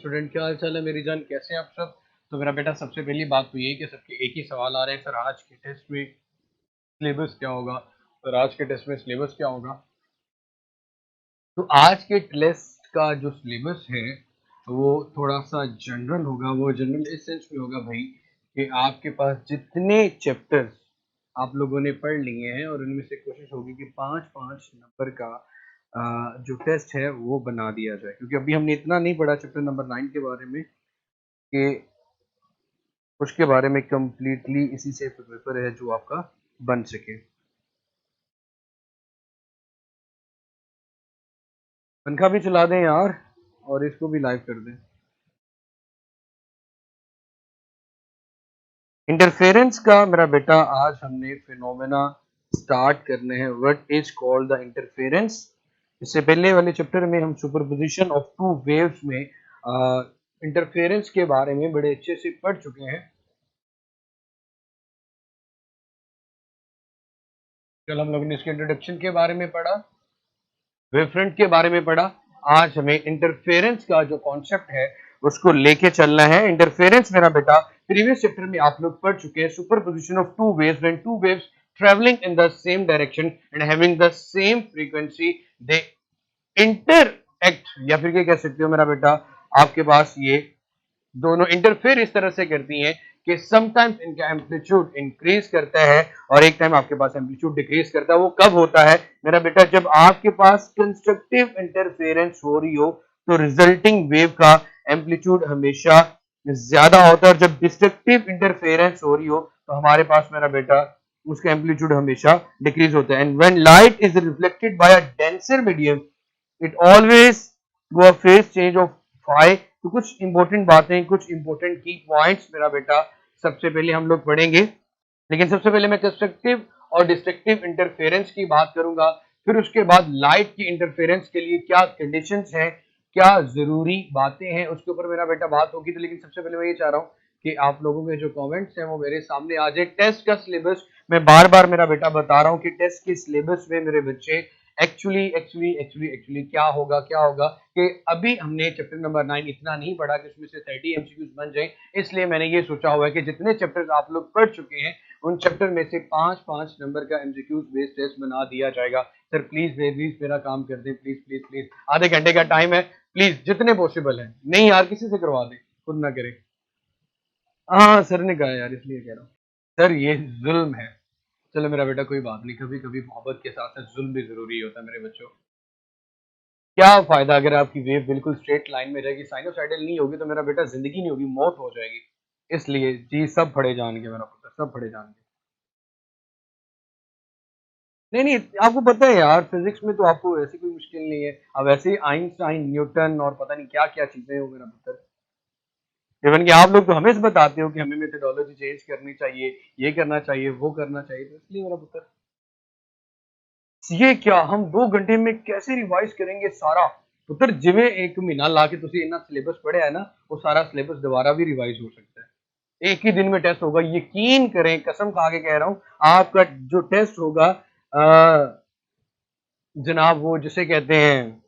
Student, क्या हाल चाल है मेरी जान, कैसे हैं आप सब। तो मेरा बेटा, सबसे पहली बात तो यही कि सबके एक ही सवाल आ रहे हैं, सर आज के टेस्ट में सिलेबस क्या होगा। सर आज के टेस्ट में सिलेबस क्या होगा। तो आज के टेस्ट का जो सिलेबस है वो थोड़ा सा जनरल होगा। वो जनरल इस सेंस में होगा भाई कि आपके पास जितने चैप्टर्स आप लोगों ने पढ़ लिए हैं और उनमें से कोशिश होगी कि 5-5 नंबर का जो टेस्ट है वो बना दिया जाए, क्योंकि अभी हमने इतना नहीं पढ़ा चैप्टर नंबर 9 के बारे में कि उसके बारे में कंप्लीटली इसी से पेपर है जो आपका बन सके। पंखा भी चला दें यार और इसको भी लाइव कर दें। इंटरफेरेंस का मेरा बेटा आज हमने फिनोमेना स्टार्ट करने हैं। What is called the interference. इससे पहले वाले चैप्टर में हम सुपरपोजिशन ऑफ टू वेव्स में इंटरफेरेंस के बारे में बड़े अच्छे से पढ़ चुके हैं। कल हम लोगों ने इसके इंट्रोडक्शन के बारे में पढ़ा, वेवफ्रंट के बारे में पढ़ा। आज हमें इंटरफेरेंस का जो कॉन्सेप्ट है उसको लेके चलना है। इंटरफेरेंस मेरा बेटा प्रीवियस चैप्टर में आप लोग पढ़ चुके हैं। Superposition of two waves, when two waves travelling in the same direction and having the same frequency they interact, या फिर क्या कह सकते हो मेरा बेटा, आपके पास ये दोनों इंटरफेयर इस तरह से करती हैं कि समटाइम्स इनका एम्पलीट्यूड इंक्रीज करता है और एक टाइम आपके पास एम्पलीट्यूड डिक्रीज करता है। वो कब होता है मेरा बेटा, जब आपके पास कंस्ट्रक्टिव इंटरफेरेंस हो रही हो तो रिजल्टिंग वेव का एम्पलीट्यूड हमेशा ज्यादा होता है, और जब डिस्ट्रक्टिव इंटरफेरेंस हो रही हो तो हमारे पास मेरा बेटा उसका एम्पलीट्यूड हमेशा डिक्रीज होता है। And when light is reflected by a denser medium it always go a phase change of phi. तो कुछ इंपॉर्टेंट बातें, कुछ इंपॉर्टेंट की पॉइंट्स मेरा बेटा सबसे पहले हम लोग पढ़ेंगे। लेकिन सबसे पहले मैं कंस्ट्रक्टिव और डिस्ट्रक्टिव इंटरफेरेंस की बात करूंगा, फिर उसके बाद लाइट की इंटरफेरेंस के लिए क्या कंडीशंस हैं, क्या जरूरी बातें हैं, उसके ऊपर मेरा बेटा बात होगी। तो लेकिन सबसे पहले मैं ये चाह रहा हूँ कि आप लोगों के जो कमेंट्स हैं वो मेरे सामने आ जाए। टेस्ट का सिलेबस मैं बार बार मेरा बेटा बता रहा हूँ कि टेस्ट के सिलेबस में मेरे बच्चे एक्चुअली क्या होगा कि अभी हमने चैप्टर नंबर 9 इतना नहीं पढ़ा कि उसमें से 30 एमसीक्यूज बन जाए। इसलिए मैंने ये सोचा हुआ है कि जितने चैप्टर्स आप लोग पढ़ चुके हैं उन चैप्टर में से 5-5 नंबर का एमसीक्यूज बेस्ड टेस्ट बना दिया जाएगा। सर प्लीज मेरा काम कर दें, प्लीज प्लीज प्लीज। आधे घंटे का टाइम है, प्लीज जितने पॉसिबल है। नहीं यार, किसी से करवा दें, खुद ना करें। हाँ सर ने कहा यार, इसलिए कह रहा हूँ। सर ये जुल्म है। चलो मेरा बेटा कोई बात नहीं, कभी कभी मोहब्बत के साथ साथ जुल्म भी जरूरी होता है मेरे बच्चों। क्या फायदा अगर आपकी वेव बिल्कुल स्ट्रेट लाइन में रहेगी, साइनोसाइडल नहीं होगी तो मेरा बेटा जिंदगी नहीं होगी, मौत हो जाएगी। इसलिए जी सब पढ़े जान के मेरा पुत्र, सब पढ़े जान के। नहीं नहीं, आपको पता है यार, फिजिक्स में तो आपको ऐसी कोई मुश्किल नहीं है। अब वैसे ही आइंस्टाइन, न्यूटन और पता नहीं क्या क्या चीजें हो मेरा पुत्र। इवन कि आप लोग तो हमें बताते हो कि हमें मेथडोलॉजी चेंज करनी चाहिए, ये करना चाहिए, वो करना चाहिए। तो इसलिए मेरा पुत्र, ये क्या हम 2 घंटे में कैसे रिवाइज करेंगे सारा। पुत्र जिवें एक महीना ला के तुसी इतना सिलेबस पढ़िया है ना, वो सारा सिलेबस दोबारा भी रिवाइज हो सकता है। एक ही दिन में टेस्ट होगा, यकीन करें, कसम खा के कह रहा हूँ। आपका जो टेस्ट होगा जनाब, वो जिसे कहते हैं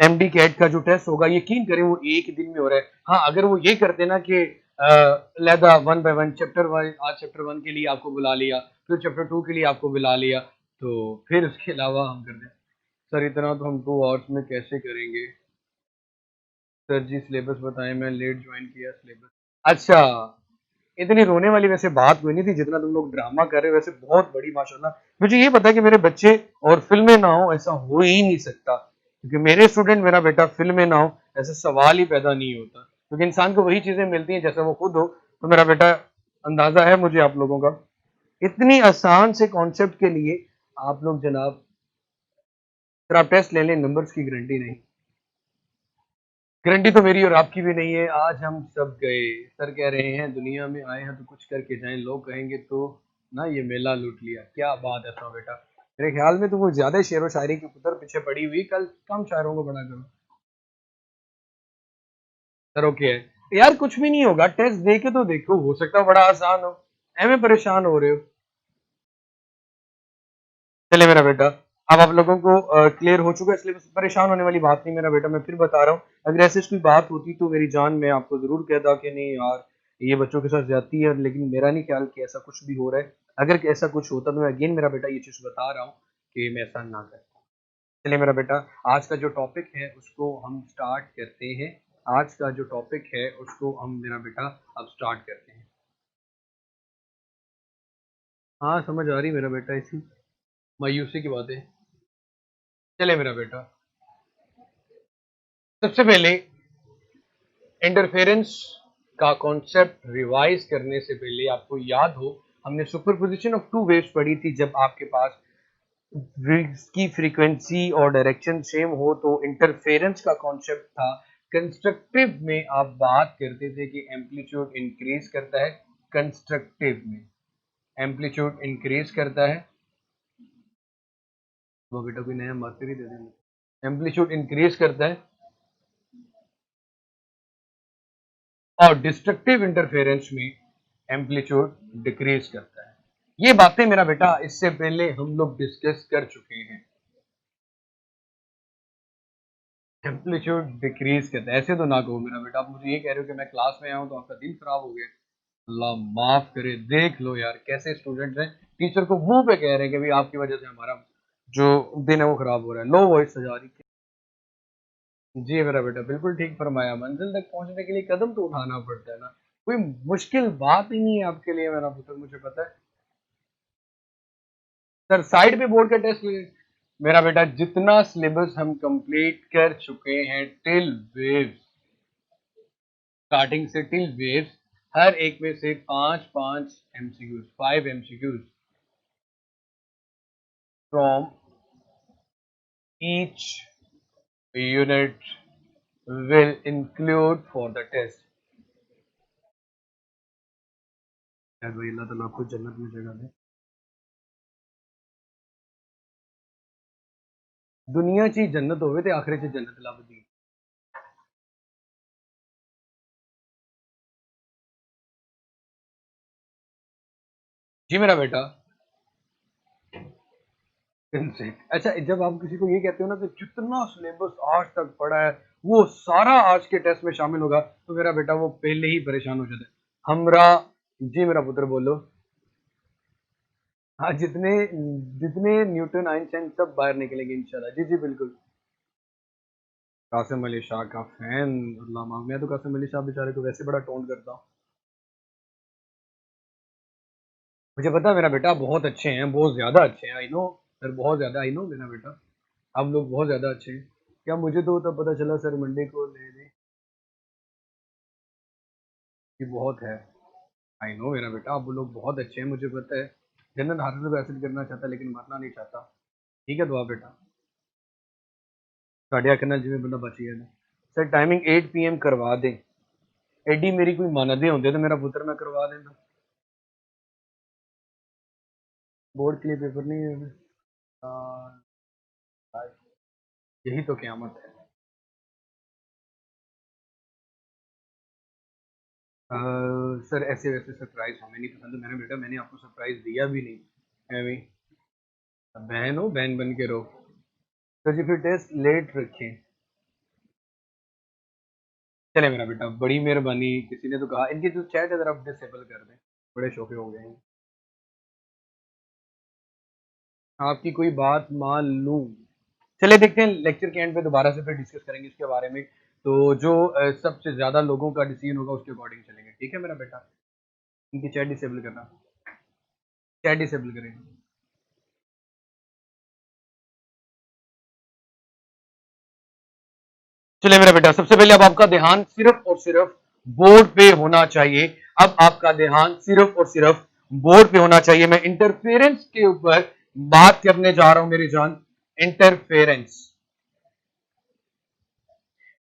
एमडी कैट का जो टेस्ट होगा, यकीन करें वो एक दिन में हो रहा है। हाँ अगर वो ये करते ना कि लहदा 1 बाय 1 चैप्टर 1, आज चैप्टर 1 के लिए आपको बुला लिया, फिर चैप्टर 2 के लिए आपको बुला लिया, तो फिर उसके अलावा हम कर दें। सर इतना तो हम 2 आवर्स में कैसे करेंगे। सर जी सिलेबस बताएं, मैं लेट ज्वाइन किया सिलेबस। अच्छा, इतनी रोने वाली वैसे बात कोई नहीं थी जितना तुम लोग ड्रामा कर रहे हो। वैसे बहुत बड़ी माशाल्लाह। मुझे ये पता है कि मेरे बच्चे और फिल्में ना हो, ऐसा हो ही नहीं सकता, क्योंकि मेरे स्टूडेंट मेरा बेटा फिल्में ना हो ऐसा सवाल ही पैदा नहीं होता, क्योंकि इंसान को वही चीजें मिलती हैं जैसा वो खुद हो। तो मेरा बेटा अंदाजा है मुझे आप लोगों का, इतनी आसान से कॉन्सेप्ट के लिए आप लोग जनाब, फिर आप टेस्ट ले लें, नंबर्स की गारंटी नहीं। गारंटी तो मेरी और आपकी भी नहीं है। आज हम सब गए, सर कह रहे हैं दुनिया में आए हैं तो कुछ करके जाएं, लोग कहेंगे तो ना ये मेला लूट लिया। क्या बात है तो बेटा, मेरे ख्याल में तो वो ज्यादा शेर व शायरी के पुत्र पीछे पड़ी हुई, कल कम शायरों को बना करो। सर ओके है यार, कुछ भी नहीं होगा, टेस्ट दे के तो देखो, हो सकता है बड़ा आसान हो, एवं परेशान हो रहे हो। चले मेरा बेटा, अब आप लोगों को क्लियर हो चुका है, इसलिए परेशान होने वाली बात नहीं मेरा बेटा, मैं फिर बता रहा हूँ। अगर ऐसी कोई बात होती तो मेरी जान मैं आपको जरूर कहता कि नहीं यार ये बच्चों के साथ ज्यादती है, लेकिन मेरा नहीं ख्याल कि ऐसा कुछ भी हो रहा है। अगर ऐसा कुछ होता तो मैं अगेन मेरा बेटा ये चीज बता रहा हूँ कि मैं ऐसा ना करता। चलिए मेरा बेटा, आज का जो टॉपिक है उसको हम स्टार्ट करते हैं। आज का जो टॉपिक है उसको हम मेरा बेटा अब स्टार्ट करते हैं। हाँ समझ आ रही मेरा बेटा, इसी मायूसी की बातें। चले मेरा बेटा, सबसे पहले इंटरफेरेंस का कॉन्सेप्ट रिवाइज करने से पहले आपको याद हो हमने सुपरपोजिशन ऑफ टू वेव्स पढ़ी थी। जब आपके पास वेव्स की फ्रीक्वेंसी और डायरेक्शन सेम हो तो इंटरफेरेंस का कॉन्सेप्ट था। कंस्ट्रक्टिव में आप बात करते थे कि एम्पलीट्यूड इंक्रीज करता है, कंस्ट्रक्टिव में एम्पलीट्यूड इंक्रीज करता है। वो बेटा कोई नया मार्कर ही दे देंगे, एम्पलीट्यूड इंक्रीज करता है और डिस्ट्रक्टिव इंटरफेरेंस में एम्पलीट्यूड डिक्रीज करता है। ये बातें मेरा बेटा इससे पहले हम लोग डिस्कस कर चुके हैं। एम्पलीट्यूड डिक्रीज करता है, ऐसे तो ना कहो मेरा बेटा, आप मुझे ये कह रहे हो कि मैं क्लास में आया हूं तो आपका दिन खराब हो गया। अल्लाह माफ करे, देख लो यार कैसे स्टूडेंट्स हैं, टीचर को मुंह पे कह रहे हैं कि भाई आपकी वजह से हमारा जो दिन है वो खराब हो रहा है। लो वॉइस सजा रही है। जी मेरा बेटा बिल्कुल ठीक फरमाया, मंजिल तक पहुंचने के लिए कदम तो उठाना पड़ता है ना, कोई मुश्किल बात ही नहीं है आपके लिए मेरा पुत्र, मुझे पता है। सर साइड पे बोर्ड का टेस्ट ले मेरा बेटा, जितना सिलेबस हम कंप्लीट कर चुके हैं टिल वेव्स, स्टार्टिंग से टिल वेव्स, हर एक में से 5 MCQs, 5 MCQs from each unit will include for the test। यार भाई अल्लाह ताला आपको जन्नत में जगह दे। दुनिया ची जन्नत होवे ते आखिरत च जन्नत लभदी। जी मेरा बेटा, अच्छा जब आप किसी को ये कहते हो ना कि जितना सिलेबस आज तक पढ़ा है वो सारा आज के टेस्ट में शामिल होगा, तो मेरा बेटा वो पहले ही परेशान हो जाता है हमरा। जी मेरा पुत्र बोलो। हाँ जितने जितने न्यूटन आइंस्टाइन सब बाहर निकलेंगे इंशाल्लाह। जी जी बिल्कुल। कासिम अली शाह का फैन, अल्लाह माफ, मैं तो कासिम अली शाह बेचारे को वैसे बड़ा टोन करता हूँ। मुझे पता है मेरा बेटा बहुत अच्छे हैं, बहुत ज्यादा अच्छे हैं, आई नो सर, बहुत ज्यादा आई नो मेरा बेटा, आप लोग बहुत ज्यादा अच्छे हैं। क्या मुझे तो तब पता चला सर मंडे को लेने की बहुत है। आई नो मेरा बेटा आप लोग बहुत अच्छे हैं, मुझे पता है। जन्नत हासिल को हासिल करना चाहता लेकिन मरना नहीं चाहता। ठीक है दुआ बेटा, साढ़िया करना जिम्मे बंदा बच गया ना। सर टाइमिंग 8 PM करवा दें, एडी मेरी कोई मानदे होंगे तो मेरा पुत्र मैं करवा देना। बोर्ड के लिए पेपर नहीं है, यही तो क़यामत है। सर ऐसे वैसे सरप्राइज हमें नहीं पसंद मैंने बेटा, मैंने आपको सरप्राइज दिया भी नहीं है। बहन हो, बहन बन के रहो। तो जी फिर टेस्ट लेट रखें। चले मेरा बेटा, बड़ी मेहरबानी, किसी ने तो कहा इनकी जो चैट है जरा डिसेबल कर दें, बड़े शौके हो गए हैं। आपकी कोई बात मान लूं। चले देखते हैं लेक्चर के एंड पे दोबारा से फिर डिस्कस करेंगे इसके बारे में। तो जो सबसे ज्यादा लोगों का डिसीजन होगा उसके अकॉर्डिंग चलेंगे। ठीक है मेरा बेटा, इनकी चैट डिसेबल करना, चैट डिसेबल करें। चलिए मेरा बेटा, सबसे पहले अब आपका ध्यान सिर्फ और सिर्फ बोर्ड पे होना चाहिए। अब आपका ध्यान सिर्फ और सिर्फ बोर्ड पे होना चाहिए। मैं इंटरफेरेंस के ऊपर बात करने जा रहा हूं मेरी जान। इंटरफेरेंस,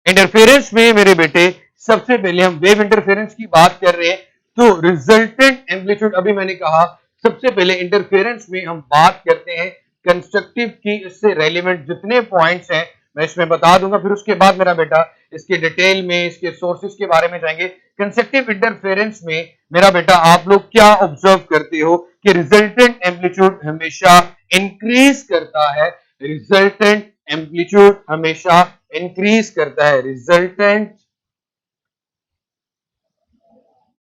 इंटरफेरेंस में मेरे बेटे सबसे पहले हम वेव इंटरफेरेंस की बात कर रहे हैं। तो रिजल्टेंट एम्पलीट्यूड, अभी मैंने कहा सबसे पहले इंटरफेरेंस में हम बात करते हैं कंस्ट्रक्टिव की। इससे रेलिवेंट जितने पॉइंट्स हैं मैं इसमें बता दूंगा, फिर उसके बाद मेरा बेटा इसके डिटेल में इसके सोर्सेज के बारे में जाएंगे। कंस्ट्रक्टिव इंटरफेरेंस में मेरा बेटा आप लोग क्या ऑब्जर्व करते हो कि रिजल्टेंट एम्पलीट्यूड हमेशा इंक्रीज करता है। रिजल्टेंट एम्पलीट्यूड हमेशा इंक्रीज करता है, resultant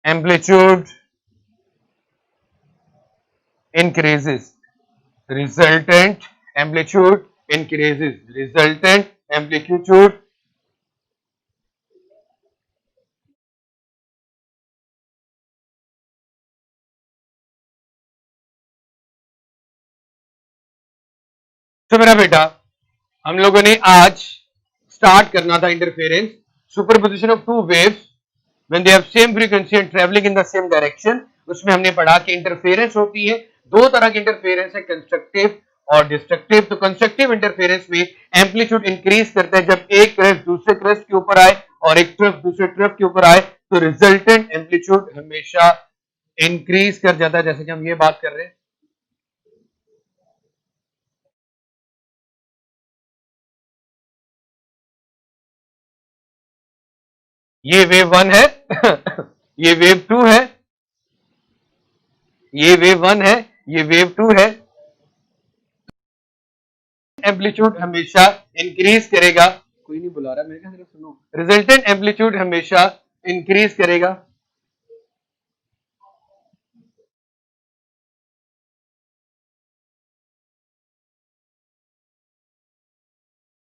amplitude increases, resultant amplitude increases, resultant amplitude तो मेरा बेटा हम लोगों ने आज स्टार्ट करना था interference, superposition of two waves when they have same frequency and travelling in the same direction. उसमें हमने पढ़ा कि इंटरफेरेंस होती है, दो तरह की इंटरफेरेंस है, कंस्ट्रक्टिव और डिस्ट्रक्टिव। तो कंस्ट्रक्टिव इंटरफेरेंस में एम्पलीट्यूड इंक्रीज करता है जब एक क्रेस्ट दूसरे क्रेस्ट के ऊपर आए और एक ट्रफ दूसरे ट्रफ के ऊपर आए, तो रिजल्टेंट एम्पलीट्यूड हमेशा इंक्रीज कर जाता है, जैसे कि हम ये बात कर रहे हैं। ये वेव 1 है ये वेव 2 है, ये वेव 1 है, ये वेव 2 है। एम्पलीट्यूड हमेशा इंक्रीज करेगा, कोई नहीं बुला रहा, मेरे क्या, सुनो, रिजल्टेंट एम्पलीट्यूड हमेशा इंक्रीज करेगा।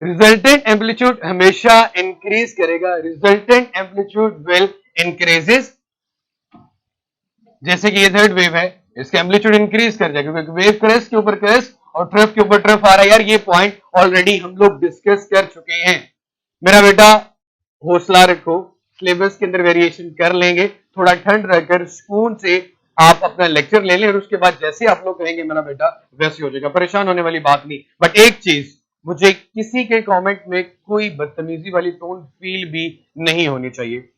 रिजल्टेंट एम्पलीट्यूड हमेशा इंक्रीज करेगा, रिजल्टेंट एम्पलीट्यूड विल इंक्रीजेस। जैसे कि ये थर्ड वेव है, इसका एम्पलीट्यूड इंक्रीज कर जाएगा क्योंकि वेव क्रेस्ट के ऊपर क्रेस्ट और ट्रफ के ऊपर ट्रफ आ रहा है। यार ये पॉइंट ऑलरेडी हम लोग डिस्कस कर चुके हैं। मेरा बेटा हौसला रखो, सिलेबस के अंदर वेरिएशन कर लेंगे, थोड़ा ठंड रहकर सुकून से आप अपना लेक्चर ले लें और उसके बाद जैसे आप लोग कहेंगे मेरा बेटा वैसे हो जाएगा, परेशान होने वाली बात नहीं। बट एक चीज, मुझे किसी के कमेंट में कोई बदतमीजी वाली टोन फील भी नहीं होनी चाहिए।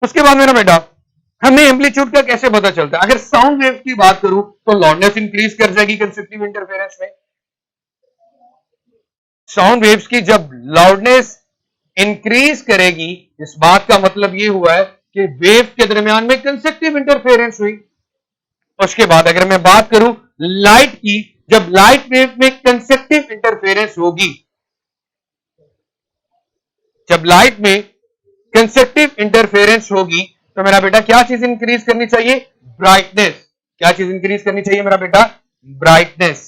उसके बाद मेरा बेटा हमें एम्पलीट्यूड का कैसे पता चलता है? अगर साउंड वेव की बात करूं तो लाउडनेस इंक्रीज कर जाएगी कंस्ट्रक्टिव इंटरफेरेंस में। साउंड वेव्स की जब लाउडनेस इंक्रीज करेगी, इस बात का मतलब ये हुआ है कि वेव के दरमियान में कंस्ट्रक्टिव इंटरफेरेंस हुई। उसके बाद अगर मैं बात करूं लाइट की, जब लाइट वेव में कंस्ट्रक्टिव इंटरफेरेंस होगी, जब लाइट में कंस्ट्रक्टिव इंटरफेरेंस होगी, तो मेरा बेटा क्या चीज इंक्रीज करनी चाहिए? ब्राइटनेस। क्या चीज इंक्रीज करनी चाहिए मेरा बेटा? ब्राइटनेस।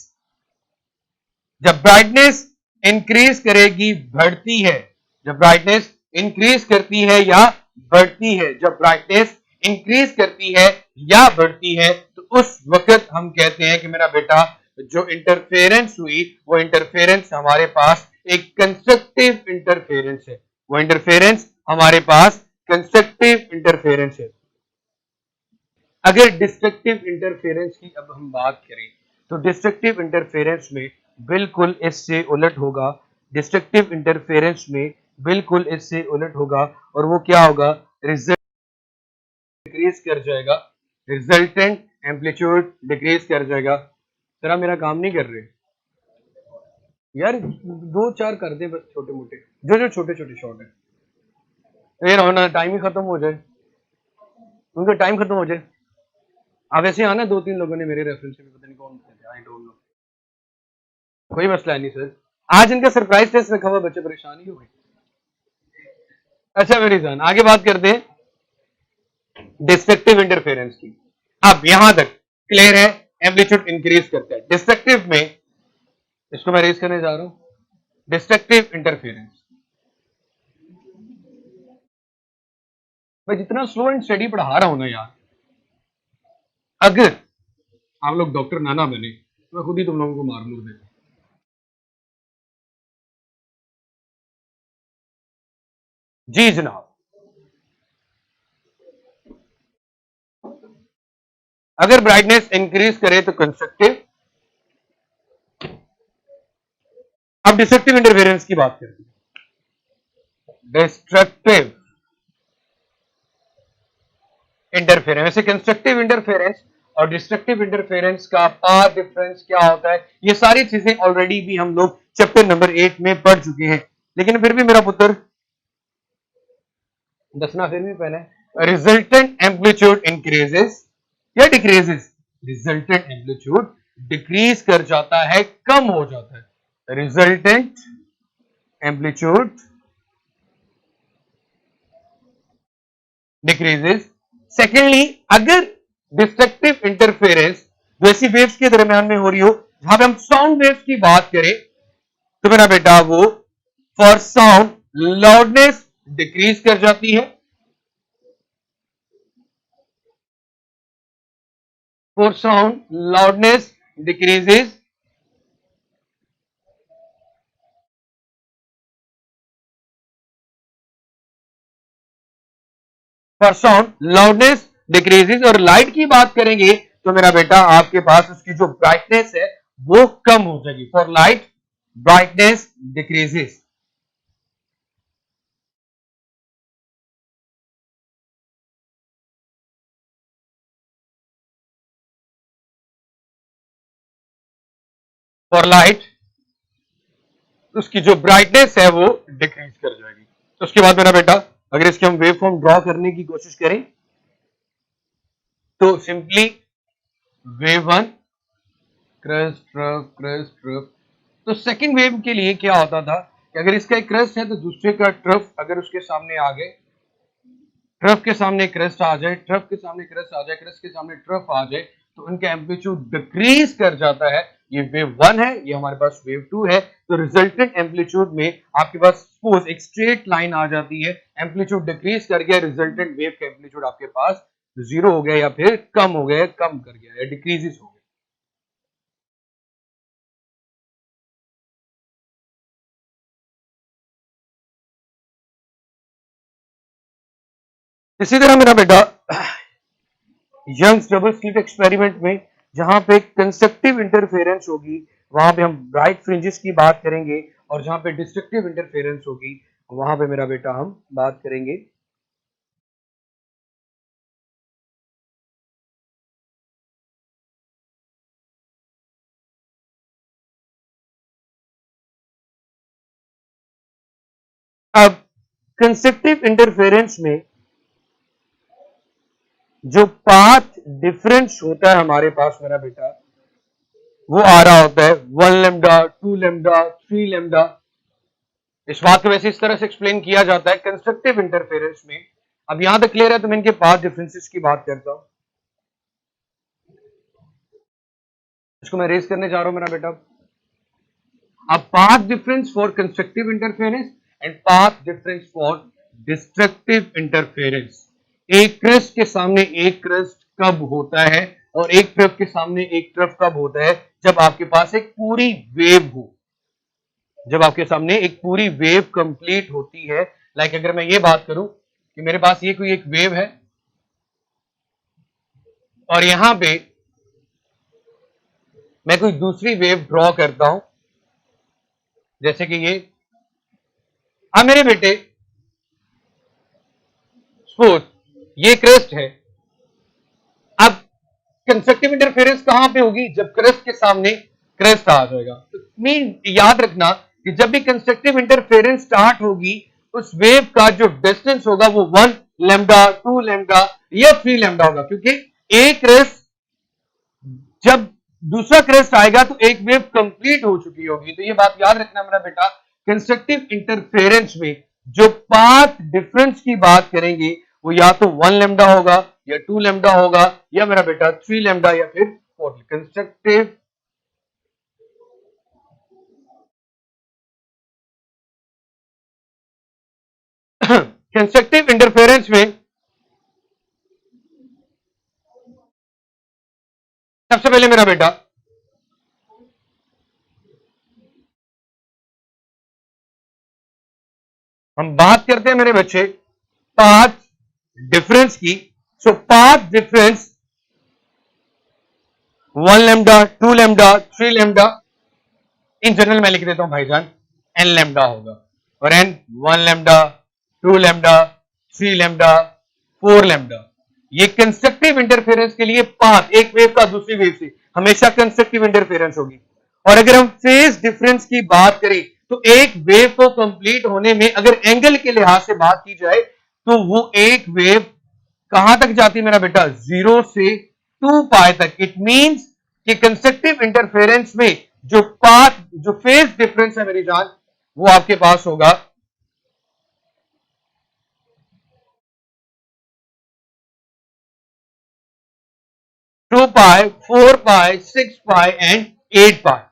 जब ब्राइटनेस इंक्रीज करेगी, बढ़ती है, जब ब्राइटनेस इंक्रीज करती है या बढ़ती है, जब ब्राइटनेस इंक्रीज करती है या बढ़ती है, तो उस वक्त हम कहते हैं कि मेरा बेटा जो इंटरफेरेंस हुई वो इंटरफेरेंस हमारे पास एक कंस्ट्रक्टिव इंटरफेरेंस है, वो इंटरफेरेंस हमारे पास कंस्ट्रक्टिव इंटरफेरेंस है। अगर डिस्ट्रक्टिव इंटरफेरेंस की अब हम बात करें तो डिस्ट्रक्टिव इंटरफेरेंस में बिल्कुल इससे उलट होगा, डिस्ट्रक्टिव इंटरफेरेंस में बिल्कुल इससे उलट होगा, और वो क्या होगा? रिजल्ट डिक्रीज कर जाएगा, रिजल्टेंट एम्पलीट्यूड डिक्रीज कर जाएगा। जरा मेरा काम नहीं कर रहे यार, दो चार कर दे बस, छोटे मोटे जो छोटे छोटे शॉट है। ये ना टाइम ही खत्म हो जाए, उनका टाइम खत्म हो जाए। अब ऐसे आना, दो तीन लोगों ने मेरे रेफरेंस में, पता नहीं कौन थे, आई डोंट नो, कोई मसला नहीं सर। आज इनका सरप्राइज टेस्ट रखा हुआ, बच्चे परेशान ही हो गए। अच्छा मेरी जान, आगे बात करते हैं डिस्ट्रक्टिव इंटरफेरेंस की। अब यहां तक क्लियर है, एम्पलीट्यूड इंक्रीज करता है। डिस्ट्रक्टिव में, इसको मैं रेज करने जा रहा हूं, डिस्ट्रक्टिव इंटरफेरेंस। मैं जितना स्लो एंड स्टडी पढ़ा रहा हूं ना यार, अगर आप लोग डॉक्टर नाना बने तो मैं खुद ही तुम लोगों को मार मूर देता। जी जनाब, अगर ब्राइटनेस इंक्रीज करे तो कंस्ट्रक्टिव। अब डिस्ट्रक्टिव इंटरफेरेंस की बात करते हैं। डिस्ट्रक्टिव इंटरफेरेंस, वैसे कंस्ट्रक्टिव इंटरफेरेंस और डिस्ट्रक्टिव इंटरफेरेंस का पार्ट डिफरेंस क्या होता है, ये सारी चीजें ऑलरेडी भी हम लोग चैप्टर नंबर 8 में पढ़ चुके हैं, लेकिन फिर भी मेरा पुत्र दसना फिर भी पहले रिजल्टेंट एम्पलीट्यूड इंक्रीजेस या डिक्रीजेस? रिजल्टेंट एम्पलीट्यूड डिक्रीज कर जाता है, कम हो जाता है। Resultant amplitude decreases. सेकेंडली, अगर डिस्ट्रक्टिव इंटरफेरेंस जो ऐसी वेव्स के दरमियान में हो रही हो, जहां पे हम साउंड वेव्स की बात करें, तो मेरा बेटा वो फॉर साउंड लाउडनेस डिक्रीज कर जाती है। For sound loudness decreases. For sound loudness decreases. और लाइट की बात करेंगे तो मेरा बेटा आपके पास उसकी जो ब्राइटनेस है वो कम हो जाएगी। For light brightness decreases. For light उसकी जो ब्राइटनेस है वो डिक्रीज कर जाएगी। तो उसके बाद मेरा बेटा अगर इसके हम वेव फॉर्म ड्रॉ करने की कोशिश करें तो simply wave one, crust trough crust trough. तो सेकंड वेव के लिए क्या होता था कि अगर इसका एक क्रस्ट है तो दूसरे का ट्रफ अगर उसके सामने आ गए, ट्रफ के सामने क्रस्ट आ जाए, ट्रफ के सामने क्रस्ट आ जाए, क्रस्ट के सामने ट्रफ आ जाए, तो उनका एम्पलीट्यूड डिक्रीज कर जाता है। ये वेव वन है, ये हमारे पास वेव टू है। तो रिजल्टेंट एम्पलीट्यूड में आपके पास सपोज एक स्ट्रेट लाइन आ जाती है, एम्पलीट्यूड डिक्रीज कर गया, रिजल्टेंट वेव का एम्पलीट्यूड आपके पास जीरो हो गया या फिर कम हो गया, कम कर गया या डिक्रीजेस हो गया। इसी तरह मेरा बेटा यंग्स डबल स्लिट एक्सपेरिमेंट में जहां पे कंसेप्टिव इंटरफेरेंस होगी वहां पे हम ब्राइट फ्रिंजेस की बात करेंगे, और जहां पे डिस्ट्रक्टिव इंटरफेरेंस होगी वहां पे मेरा बेटा हम बात करेंगे अब कंसेप्टिव इंटरफेरेंस में जो पाथ डिफरेंस होता है हमारे पास मेरा बेटा वो आ रहा होता है 1 लैम्डा, 2 लैम्डा, 3 लैम्डा। इस बात को वैसे इस तरह से एक्सप्लेन किया जाता है कंस्ट्रक्टिव इंटरफेरेंस में। अब यहां तक क्लियर है तो मैं इनके पाथ डिफरेंसेस की बात करता हूं। इसको मैं रेज करने जा रहा हूं मेरा बेटा। अब path difference for constructive interference and path difference for destructive interference. एक क्रस्ट के सामने एक क्रस्ट कब होता है और एक ट्रफ के सामने एक ट्रफ कब होता है? जब आपके पास एक पूरी वेव हो, जब आपके सामने एक पूरी वेव कंप्लीट होती है। लाइक अगर मैं ये बात करूं कि मेरे पास ये कोई एक वेव है और यहां पे मैं कोई दूसरी वेव ड्रॉ करता हूं, जैसे कि ये। अब मेरे बेटे सपोज ये क्रस्ट है। अब कंस्ट्रक्टिव इंटरफेरेंस कहां पे होगी? जब क्रस्ट के सामने क्रस्ट आ जाएगा। तो मीन याद रखना कि जब भी कंस्ट्रक्टिव इंटरफेरेंस स्टार्ट होगी उस वेव का जो डिस्टेंस होगा वो 1 लैम्डा, 2 लैम्डा या 3 लैम्डा होगा, क्योंकि एक क्रस्ट जब दूसरा क्रस्ट आएगा तो एक वेव कंप्लीट हो चुकी होगी। तो ये बात याद रखना मेरा बेटा, कंस्ट्रक्टिव इंटरफेरेंस में जो पाथ डिफरेंस की बात करेंगे वो या तो 1 लैम्डा होगा या 2 लैम्डा होगा या मेरा बेटा 3 लैम्डा या फिर 4। कंस्ट्रक्टिव इंटरफेरेंस में सबसे पहले मेरा बेटा हम बात करते हैं मेरे बच्चे पाथ डिफरेंस की। So path difference 1 lambda, 2 lambda, 3 lambda, in general मैं लिख देता हूं भाईजान n लैम्डा होगा। और n 1 lambda, 2 lambda, 3 lambda, 4 lambda. ये कंस्ट्रक्टिव इंटरफेरेंस के लिए पाथ, एक वेव का दूसरी वेव से हमेशा कंस्ट्रक्टिव इंटरफेरेंस होगी। और अगर हम फेज डिफरेंस की बात करें तो एक वेव को कंप्लीट होने में अगर एंगल के लिहाज से बात की जाए तो वो एक वेव कहां तक जाती है मेरा बेटा, 0 से 2 पाई तक। इट मींस कि कंसेक्टिव इंटरफेरेंस में जो पाथ, जो फेज डिफरेंस है मेरी जान, वो आपके पास होगा 2 पाई, 4 पाई, 6 पाई and 8 pi.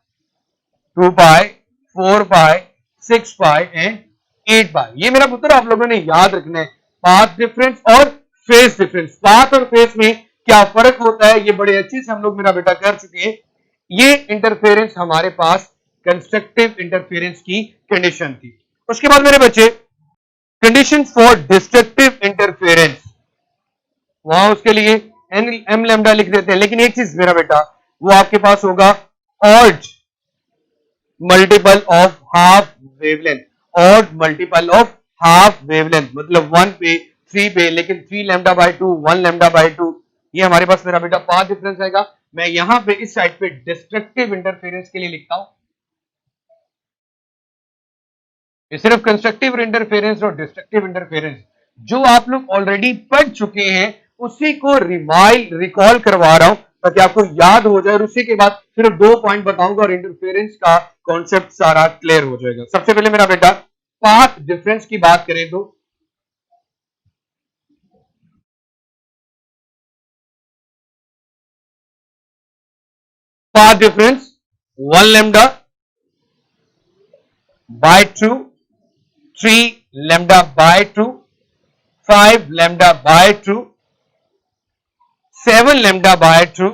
2 pi, 4 pi, 6 pi and 8 पाई। ये मेरा पुत्र आप लोगों ने याद रखना है, पाथ डिफरेंस और फेज डिफरेंस। पाथ और फेज में क्या फर्क होता है, ये बड़े अच्छे से हम लोग मेरा बेटा कर चुके हैं। ये इंटरफेरेंस हमारे पास कंस्ट्रक्टिव इंटरफेरेंस की कंडीशन थी। उसके बाद मेरे बच्चे कंडीशन फॉर डिस्ट्रक्टिव इंटरफेरेंस, वहां उसके लिए एम लैम्डा लिख देते हैं। लेकिन एक चीज मेरा बेटा, वो आपके पास होगा odd multiple of half wavelength. Odd multiple of half wavelength मतलब 1 पे 3 पे, लेकिन 3 लैम्डा बाई 2, 1 लैम्डा बाई 2, ये हमारे पास मेरा बेटा पाथ डिफरेंस आएगा। मैं यहां पे इस साइड पे डिस्ट्रक्टिव इंटरफेरेंस के लिए लिखता हूं, ये सिर्फ कंस्ट्रक्टिव इंटरफेरेंस और डिस्ट्रक्टिव इंटरफेरेंस जो आप लोग ऑलरेडी पढ़ चुके हैं, उसी को रिकॉल करवा रहा हूं ताकि आपको याद हो जाए। और उसी के बाद सिर्फ 2 पॉइंट बताऊंगा और इंटरफेरेंस का कॉन्सेप्ट सारा क्लियर हो जाएगा। सबसे पहले मेरा बेटा पाथ डिफरेंस की बात करें तो path difference 1 lambda by 2, 3 lambda by 2, 5 lambda by 2, 7 lambda by 2।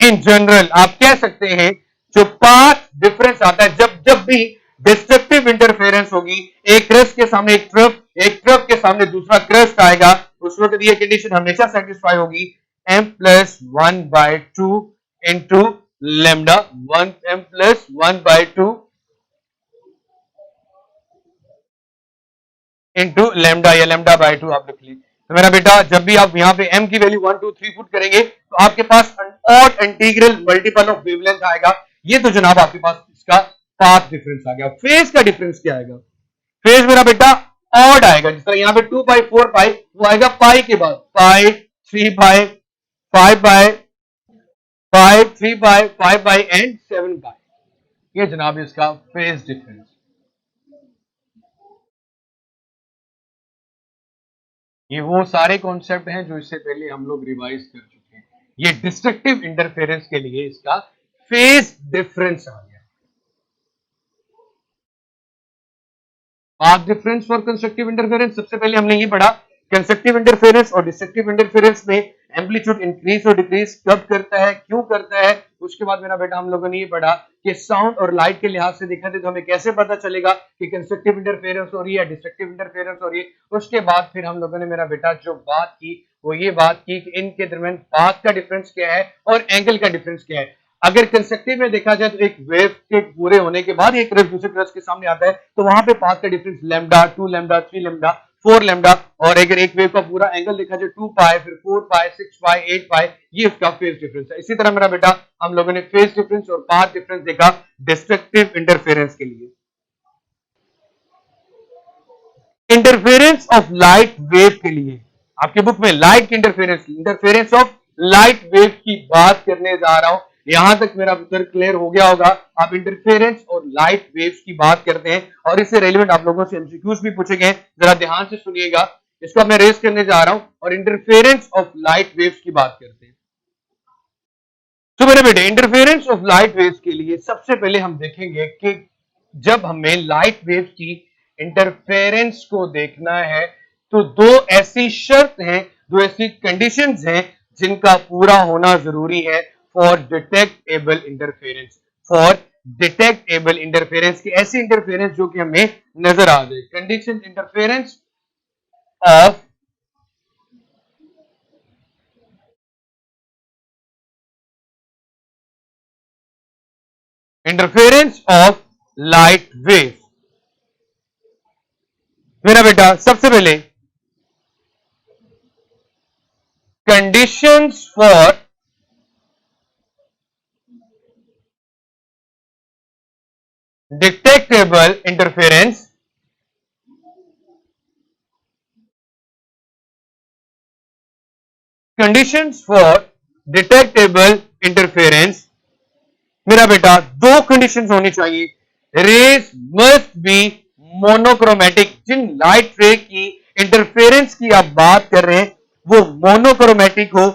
In general आप कह सकते हैं जो पाथ डिफरेंस आता है, जब जब भी डिस्ट्रक्टिव इंटरफेरेंस होगी, एक क्रस्ट के सामने एक ट्रफ के सामने दूसरा क्रस्ट आएगा, उस वक्त ये कंडीशन हमेशा सेटिस्फाई होगी। m plus 1 by 2 into lambda, 1 m plus 1 by 2 into lambda, या लेमडा बाय 2 आप लिख ली। तो मेरा बेटा जब भी आप यहाँ पे m की वैल्यू 1 2 3 फुट करेंगे तो आपके पास odd integral multiple of wavelength आएगा। ये तो जनाब आपके पास इसका पाथ डिफरेंस आ गया। फेज का डिफरेंस क्या आएगा, फेज मेरा बेटा ऑड आएगा। जिस तरह यहाँ पे 2 पाई 4 पाई, वो आएगा पाई के बाद पाई 3 पाई 5 पाई 5 3 पाई 5 पाई एंड 7 पाई। ये जनाब इसका फेज डिफरेंस। ये वो सारे कॉन्सेप्ट हैं जो इससे पहले हम लोग रिवाइज कर चुके हैं। ये डिस्ट्रक्टिव इंटरफेरेंस के लिए इसका फेज डिफरेंस आ गया। Path difference for constructive interference, सबसे पहले हमने ये पढ़ा कंस्ट्रक्टिव इंटरफेरेंस और डिस्ट्रक्टिव इंटरफेरेंस में एम्पलीट्यूड इंक्रीज और डिक्रीज कब करता है, क्यों करता है। उसके बाद मेरा बेटा हम लोगों ने ये पढ़ा कि साउंड और लाइट के लिहाज से देखा तो हमें कैसे पता चलेगा कि कंस्ट्रक्टिव इंटरफेरेंस हो रही है, डिस्ट्रक्टिव इंटरफेरेंस हो रही है। उसके बाद फिर हम लोगों ने मेरा बेटा जो बात की वो ये बात की कि इनके दरमियान पाथ का डिफरेंस क्या है और एंगल का डिफरेंस क्या है। अगर कंस्ट्रक्टिव में देखा जाए तो एक वेव के पूरे होने के बाद एक क्रस्ट दूसरे क्रस्ट के सामने आता है तो वहां पे पाथ का difference lambda, 2 lambda, 3 lambda, 4 lambda. और अगर एक वेव का पूरा एंगल देखा जाए 2 पाई, फिर 4 पाई, 6 पाई, 8 पाई, ये उसका फेज डिफरेंस है। इसी तरह मेरा बेटा हम लोगों ने फेज डिफरेंस और पाथ डिफरेंस देखा डिस्ट्रक्टिव इंटरफेरेंस के लिए। इंटरफेरेंस ऑफ लाइट वेव के लिए आपके बुक में लाइट की इंटरफेरेंस ऑफ लाइट वेव की बात करने जा रहा हूं। यहां तक मेरा उत्तर क्लियर हो गया होगा। आप इंटरफेरेंस और लाइट वेव्स की बात करते हैं और इससे रेलिवेंट आप लोगों से एमसीक्यूज भी पूछे गए, जरा ध्यान से सुनिएगा। इसको मैं रेस करने जा रहा हूं और इंटरफेरेंस ऑफ लाइट वेव्स की बात करते हैं। तो मेरे बेटे इंटरफेरेंस ऑफ लाइट वेव्स के लिए सबसे पहले हम देखेंगे कि जब हमें लाइट वेव की इंटरफेरेंस को देखना है तो दो ऐसी शर्त हैं, दो ऐसी कंडीशंस हैं जिनका पूरा होना जरूरी है for detectable interference. For detectable interference की ऐसी इंटरफेरेंस जो कि हमें नजर आ जाए। Condition interference of light wave. मेरा बेटा सबसे पहले conditions for detectable interference conditions for detectable interference, मेरा बेटा दो कंडीशंस होनी चाहिए. Rays must be monochromatic. जिन लाइट रे की इंटरफेरेंस की आप बात कर रहे हैं वो मोनोक्रोमेटिक हो.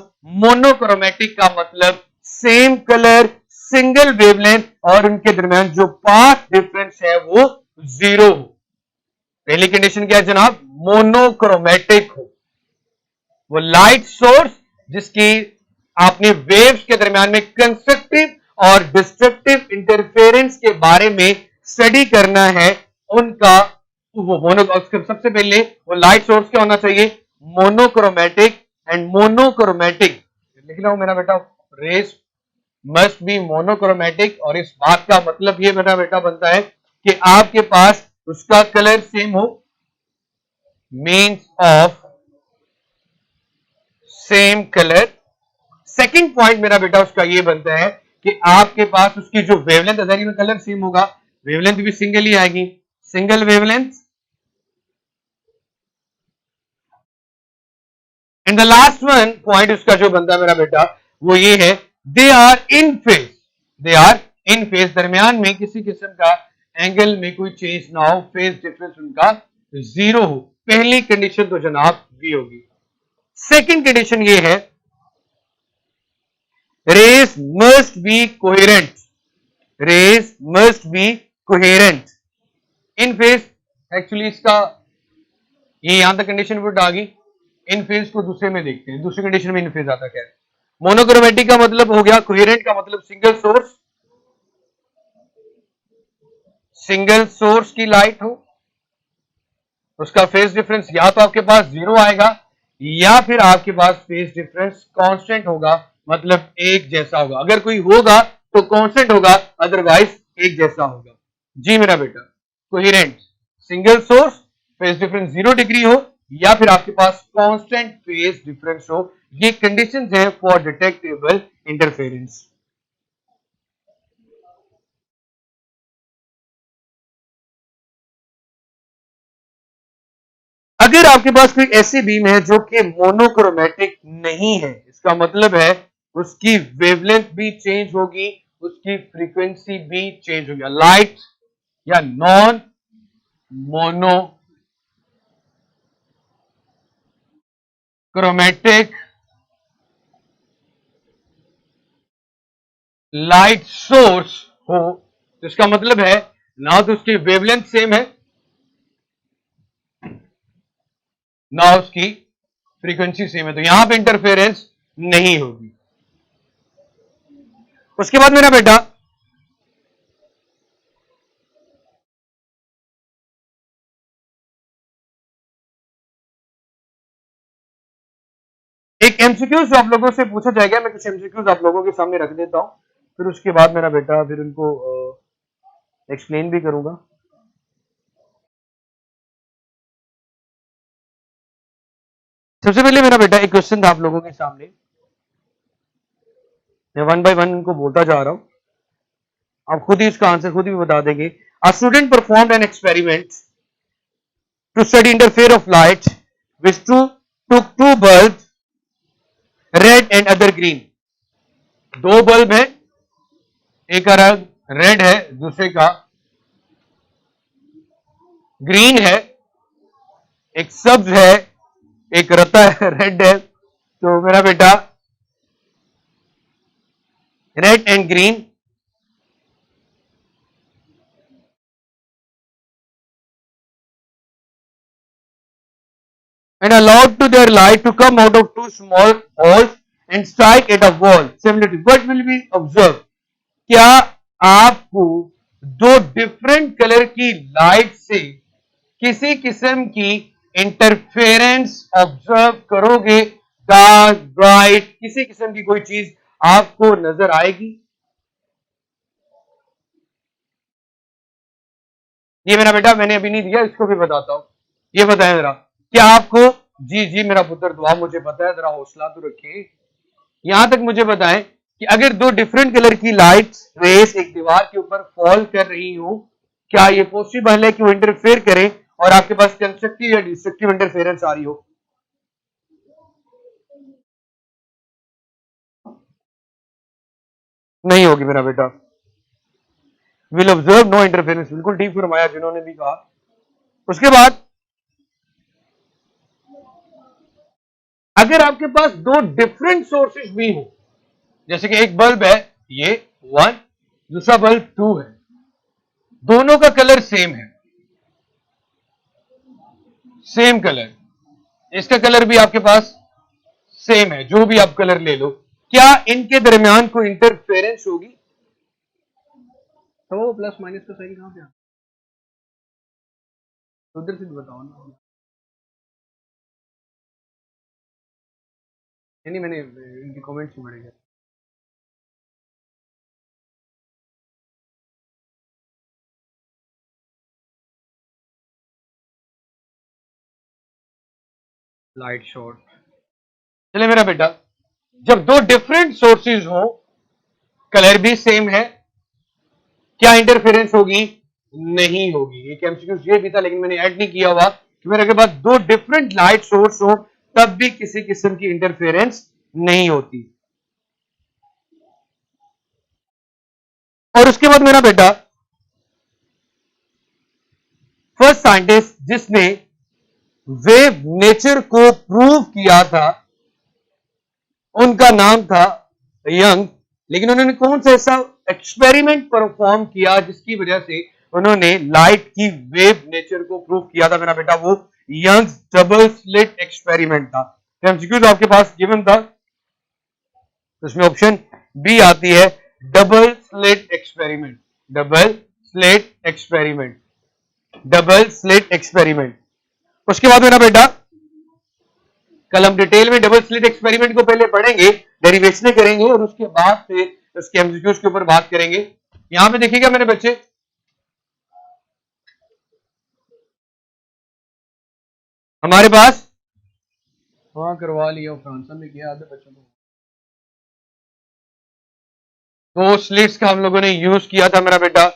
मोनोक्रोमेटिक का मतलब सेम कलर, सिंगल वेवलेंथ और उनके दरमियान जो पाथ डिफरेंस है वो जीरो हो. पहली कंडीशन क्या है जनाब? मोनोक्रोमेटिक हो. वो लाइट सोर्स जिसकी आपने वेव्स के दरमियान में कंस्ट्रक्टिव और डिस्ट्रक्टिव इंटरफेरेंस के बारे में स्टडी करना है, उनका वो मोनो. सबसे पहले वो लाइट सोर्स क्या होना चाहिए? मोनोक्रोमेटिक. एंड मोनोक्रोमेटिक लिख लो मेरा बेटा, रेस मस्ट बी मोनोक्रोमेटिक. और इस बात का मतलब ये मेरा बेटा बनता है कि आपके पास उसका कलर सेम हो, means of same colour. Second point मेरा बेटा उसका ये बनता है कि आपके पास उसकी जो वेवलेंथ अगर में कलर सेम होगा, वेवलेंथ भी सिंगल ही आएगी, single wavelength. And the last one point उसका जो बनता है मेरा बेटा वो ये है, they are in phase. They are in phase, दरमियान में किसी किस्म का एंगल में कोई चेंज ना हो, फेज डिफरेंस उनका जीरो हो. पहली कंडीशन तो जनाब ये होगी. सेकंड कंडीशन ये है, rays must be coherent. Rays must be coherent. In phase actually इसका ये यहां तक कंडीशन पुट आ गई. इन फेज को दूसरे में देखते हैं, दूसरी कंडीशन में इन फेज आता क्या है. मोनोक्रोमेटिक का मतलब हो गया, कोहेरेंट का मतलब सिंगल सोर्स, सिंगल सोर्स की लाइट हो, उसका फेज डिफरेंस या तो आपके पास जीरो आएगा या फिर आपके पास फेज डिफरेंस कांस्टेंट होगा, मतलब एक जैसा होगा. अगर कोई होगा तो कांस्टेंट होगा, अदरवाइज एक जैसा होगा. जी मेरा बेटा, coherent, single source, phase difference 0 degree हो या फिर आपके पास कांस्टेंट फेज डिफरेंस हो. ये कंडीशंस है फॉर डिटेक्टेबल इंटरफेरेंस. अगर आपके पास कोई ऐसी बीम है जो कि मोनोक्रोमेटिक नहीं है, इसका मतलब है उसकी वेवलेंथ भी चेंज होगी, उसकी फ्रीक्वेंसी भी चेंज होगी. लाइट या नॉन मोनोक्रोमेटिक लाइट सोर्स हो तो इसका मतलब है ना तो उसकी वेवलेंथ सेम है ना उसकी फ्रीक्वेंसी सेम है, तो यहां पे इंटरफेरेंस नहीं होगी. उसके बाद मेरा बेटा एक एमसीक्यूज आप लोगों से पूछा जाएगा. मैं कुछ एमसीक्यूज आप लोगों के सामने रख देता हूं, फिर उसके बाद मेरा बेटा फिर उनको एक्सप्लेन भी करूंगा. सबसे पहले मेरा बेटा एक क्वेश्चन था आप लोगों के सामने, मैं वन बाय वन इनको बोलता जा रहा हूं, आप खुद ही इसका आंसर खुद ही बता देंगे. A student performed an experiment to study interfere of light which took two bulbs, red and other green. दो बल्ब है, एक का रंग रेड है, दूसरे का ग्रीन है. एक सब्ज है, एक रता है रेड है. तो मेरा बेटा red and green, and allowed to their light to come out of two small holes and strike at a wall. Similarly, what will be observed? क्या आपको दो डिफरेंट कलर की लाइट से किसी किस्म की इंटरफेरेंस ऑब्जर्व करोगे? डार्क, ब्राइट, किसी किस्म की कोई चीज आपको नजर आएगी? ये मेरा बेटा मैंने अभी नहीं दिया, इसको भी बताता हूं. ये बताएं जरा, क्या आपको, जी जी मेरा पुत्र दुआ, मुझे पता है, जरा हौसला तो रखिए. यहां तक मुझे बताएं कि अगर दो डिफरेंट कलर की लाइट रेस एक दीवार के ऊपर फॉल कर रही हो, क्या ये पॉसिबल है कि वो इंटरफेयर करें और आपके पास कंस्ट्रक्टिव या डिस्ट्रक्टिव इंटरफेरेंस आ रही हो? नहीं होगी मेरा बेटा। विल ऑब्जर्व नो इंटरफेरेंस, बिल्कुल ठीक फरमाया जिन्होंने भी कहा। उसके बाद अगर आपके पास दो डिफरेंट सोर्सेज भी हो, जैसे कि एक बल्ब है ये 1, दूसरा बल्ब 2 है, दोनों का कलर सेम है, सेम कलर, इसका कलर भी आपके पास सेम है, जो भी आप कलर ले लो, क्या इनके दरमियान कोई इंटरफेरेंस होगी? तो वो प्लस माइनस का साइन कहां पे आ, उधर से बताओ ना। नहीं मैंने इनके कमेंट्स में पढ़ेगा। लाइट शॉर्ट, चले मेरा बेटा, जब दो डिफरेंट सोर्सेज हो, कलर भी सेम है, क्या इंटरफेरेंस होगी? नहीं होगी। एक एमसीक्यू ये भी था लेकिन मैंने ऐड नहीं किया हुआ कि मेरे पास दो डिफरेंट लाइट सोर्स हो तब भी किसी किस्म की इंटरफेरेंस नहीं होती। और उसके बाद मेरा बेटा फर्स्ट साइंटिस्ट जिसने वेव नेचर को प्रूव किया था उनका नाम था यंग, लेकिन उन्होंने कौन सा ऐसा एक्सपेरिमेंट परफॉर्म किया जिसकी वजह से उन्होंने लाइट की वेव नेचर को प्रूव किया था मेरा बेटा? वो यंग्स डबल स्लिट एक्सपेरिमेंट था। एमसीक्यू आपके पास गिवन था, तो इसमें ऑप्शन बी आती है, double slit experiment, double slit experiment, double slit experiment. उसके बाद मेरा बेटा कल हम डिटेल में डबल स्लिट एक्सपेरिमेंट को पहले पढ़ेंगे, डेरिवेशन करेंगे और उसके बाद फिर उसके एमसीक्यूज के ऊपर बात करेंगे। यहां पे देखिएगा मेरे बच्चे, हमारे पास हाँ करवा लिया फ्रांस में किया आधे बच्चों को, दो स्लिट्स का हम लोगों ने यूज किया था मेरा बेटा।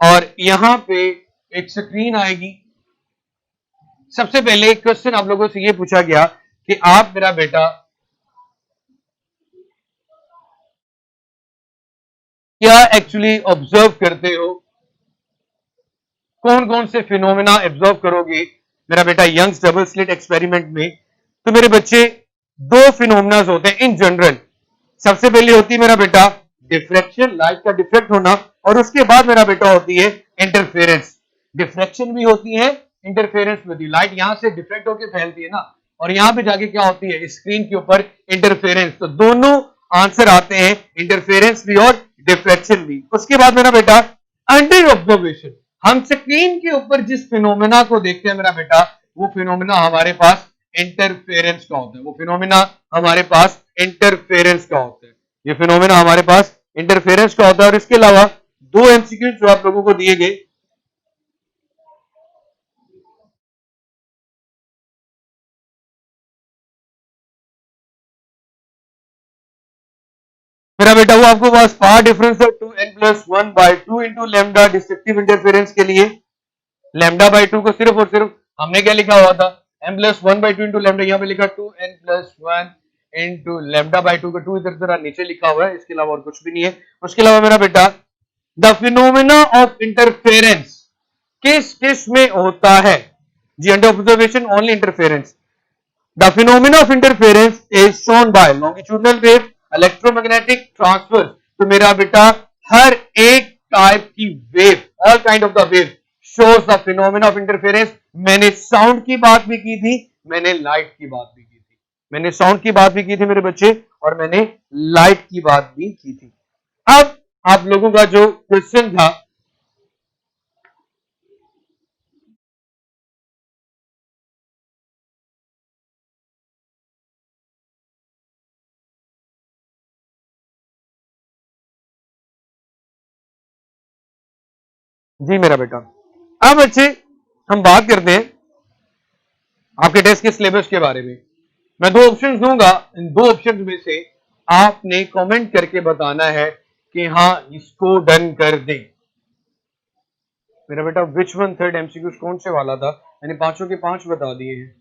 और यहां पे एक स्क्रीन आएगी। सबसे पहले एक क्वेश्चन आप लोगों से ये पूछा गया कि आप मेरा बेटा क्या एक्चुअली ऑब्जर्व करते हो, कौन कौन से फिनोमेना ऑब्जर्व करोगे मेरा बेटा यंग्स डबल स्लिट एक्सपेरिमेंट में? तो मेरे बच्चे दो फिनोमेना होते हैं इन जनरल। सबसे पहले होती है मेरा बेटा डिफ्रैक्शन, लाइट का डिफ्रेक्ट होना, और उसके बाद मेरा बेटा होती है इंटरफेरेंस। डिफ्रैक्शन भी होती है, इंटरफेरेंस भी होती है। लाइट यहां से डिफ्रेक्ट होकर फैलती है ना, और यहां पे जाके क्या होती है स्क्रीन के ऊपर इंटरफेरेंस। तो दोनों आंसर आते हैं, इंटरफेरेंस भी और डिफ्रैक्शन भी। उसके बाद मेरा बेटा अंडर ऑब्जर्वेशन, हम स्क्रीन के ऊपर जिस फिनोमेना को देखते हैं मेरा बेटा, वो फिनोमेना हमारे पास इंटरफेरेंस का होता है, वो फिनोमेना हमारे पास इंटरफेरेंस का होता है, ये फिनोमेना हमारे पास इंटरफेरेंस का होता है। और इसके अलावा दो एमसीक्यू जो आप लोगों को दिए गए, मेरा बेटा वो आपको पास पावर डिफरेंस है 2n+1/2 into lambda destructive interference के लिए। लैम्डा बाई 2 को सिर्फ और सिर्फ हमने क्या लिखा हुआ था, m+1/2 इंटू लैम्डा, यहाँ पे लिखा 2n+1 इंटू लैम्डा बाई 2 का 2 इधर जरा नीचे लिखा हुआ है, इसके अलावा और कुछ भी नहीं है। उसके अलावा मेरा बेटा द फिनोमेना ऑफ इंटरफेरेंस किस किस में होता है? जी under observation only interference. The phenomena of interference is shown by longitudinal wave, electromagnetic transfer. तो मेरा बेटा हर एक टाइप की wave, all kind of the wave shows the phenomenon of interference। मैंने साउंड की बात भी की थी, मैंने लाइट की बात भी की थी, मैंने साउंड की बात भी की थी मेरे बच्चे, और मैंने लाइट की बात भी की थी। अब आप लोगों का जो क्वेश्चन था, जी मेरा बेटा, अब बच्चे हम बात करते हैं आपके टेस्ट के सिलेबस के बारे में। मैं दो ऑप्शंस दूंगा, इन दो ऑप्शंस में से आपने कमेंट करके बताना है कि हाँ इसको डन कर दे। मेरा बेटा विच वन थर्ड एमसीक्यू कौन से वाला था? मैंने पांचों के पांच बता दिए हैं।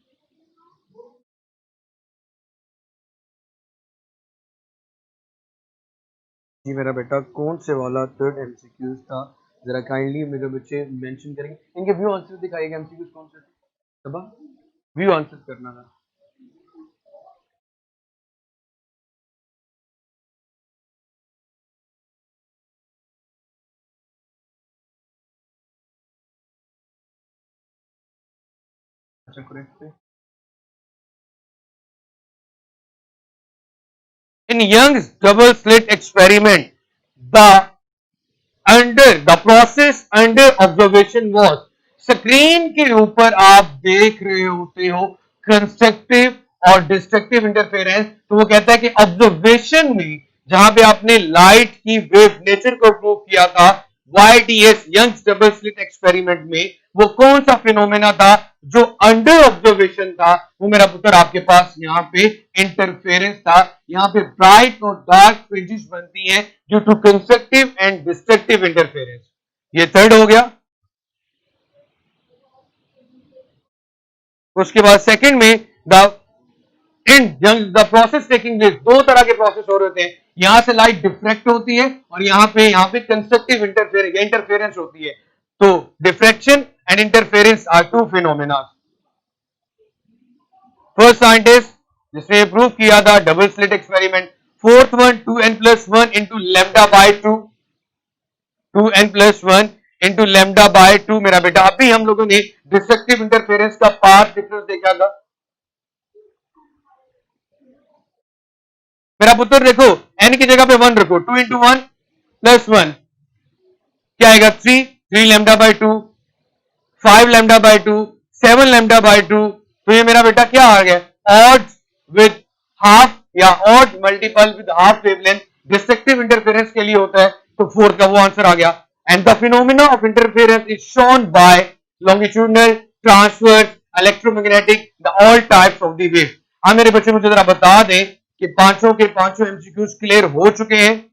जी मेरा बेटा कौन से वाला थर्ड एमसीक्यूज था, जरा काइंडली मेरे बच्चे मेंशन करेंगे। इनके व्यू आंसर दिखाइएगा, एमसीक्यूज कौन से थे, सबा व्यू आंसर करना था। अच्छा correct. In Young's double slit experiment, the the process under observation was, screen के ऊपर आप देख रहे होते हो कंस्ट्रक्टिव और डिस्ट्रक्टिव इंटरफेरेंस। तो वो कहता है कि ऑब्जर्वेशन में जहां पे आपने लाइट की वेव नेचर को प्रूव किया था YDS Young's double slit experiment में, वो कौन सा फिनोमेना था जो अंडर ऑब्जर्वेशन था, वो मेरा पुत्र आपके पास यहाँ पे इंटरफेरेंस था। यहाँ पे ब्राइट और डार्क फ्रिंजेस बनती हैं due to constructive and destructive interference. ये थर्ड हो गया। उसके बाद सेकंड में the in the process taking place, दो तरह के प्रोसेस हो रहे होते हैं, यहां से लाइट डिफ्रेक्ट होती है और यहाँ पे कंस्ट्रक्टिव इंटरफेरेंस होती है। तो diffraction and interference are two phenomena. First scientist जिसने प्रूव किया था double slit experiment, fourth one 2n+1 into lambda by 2, 2n+1 into lambda by 2। मेरा बेटा अभी हम लोगों ने डिस्ट्रक्टिव इंटरफेरेंस का पाथ डिफरेंस देखा था। मेरा पुत्र देखो n की जगह पे 1 रखो, 2 इंटू 1+1 क्या आएगा 3, 3 lambda by 2, 5 lambda by 2, 7 lambda by 2। तो ये मेरा बेटा क्या आ गया, ऑड विद हाफ या odd multiple with half wavelength destructive interference के लिए होता है। तो फोर्थ का वो आंसर आ गया। And the phenomena of interference is shown by longitudinal, transverse, electromagnetic, the all types of the wave. हाँ मेरे बच्चे मुझे जरा बता दें कि पांचों के पांचों एमसीक्यूज क्लियर हो चुके हैं।